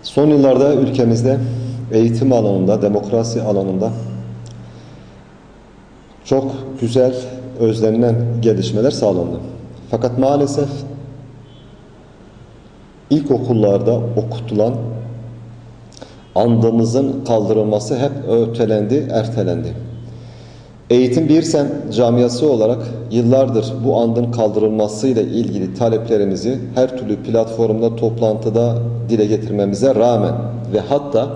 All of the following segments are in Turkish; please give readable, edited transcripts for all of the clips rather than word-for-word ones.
Son yıllarda ülkemizde eğitim alanında, demokrasi alanında çok güzel, özlenilen gelişmeler sağlandı. Fakat maalesef ilkokullarda okutulan andımızın kaldırılması hep ötelendi, ertelendi. Eğitim Bir Sen camiası olarak yıllardır bu andın kaldırılmasıyla ilgili taleplerimizi her türlü platformda, toplantıda dile getirmemize rağmen ve hatta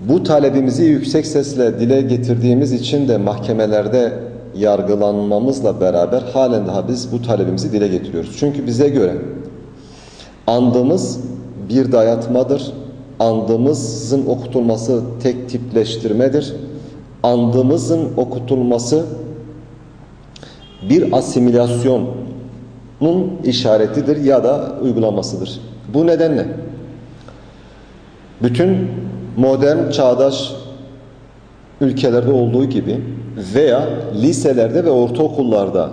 bu talebimizi yüksek sesle dile getirdiğimiz için de mahkemelerde yargılanmamızla beraber halen daha biz bu talebimizi dile getiriyoruz. Çünkü bize göre andımız bir dayatmadır. Andımızın okutulması tek tipleştirmedir. Andımızın okutulması bir asimilasyonun işaretidir ya da uygulamasıdır. Bu nedenle bütün modern çağdaş ülkelerde olduğu gibi veya liselerde ve ortaokullarda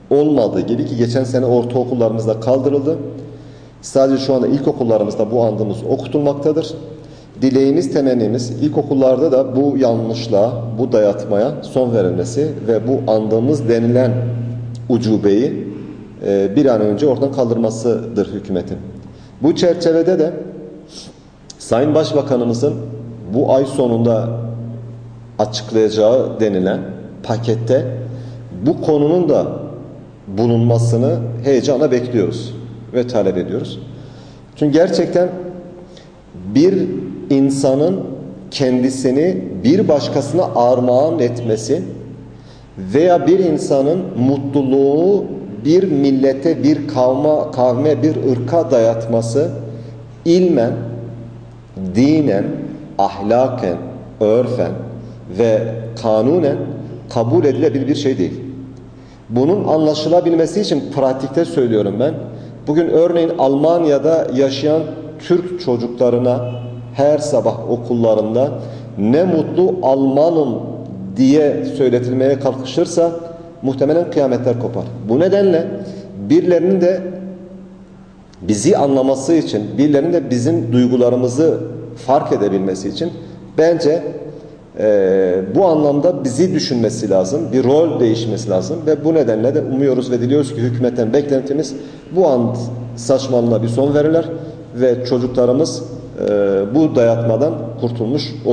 olmadığı gibi, ki geçen sene ortaokullarımızda kaldırıldı. Sadece şu anda ilkokullarımızda bu andımız okutulmaktadır. Dileğimiz, temennimiz ilkokullarda da bu yanlışlığa, bu dayatmaya son verilmesi ve bu andığımız denilen ucubeyi bir an önce ortadan kaldırmasıdır hükümetin. Bu çerçevede de Sayın Başbakanımızın bu ay sonunda açıklayacağı denilen pakette bu konunun da bulunmasını heyecanla bekliyoruz ve talep ediyoruz. Çünkü gerçekten bir insanın kendisini bir başkasına armağan etmesi veya bir insanın mutluluğu bir millete, bir kavme, bir ırka dayatması ilmen, dinen, ahlaken, örfen ve kanunen kabul edilebilir bir şey değil. Bunun anlaşılabilmesi için pratikte söylüyorum ben. Bugün örneğin Almanya'da yaşayan Türk çocuklarına her sabah okullarında ne mutlu Almanım diye söyletilmeye kalkışırsa muhtemelen kıyametler kopar. Bu nedenle birilerinin de bizi anlaması için, birilerinin de bizim duygularımızı fark edebilmesi için bence bu anlamda bizi düşünmesi lazım, bir rol değişmesi lazım ve bu nedenle de umuyoruz ve diliyoruz ki hükümetten beklentimiz bu and saçmalığına bir son verirler ve çocuklarımız bu dayatmadan kurtulmuş olur.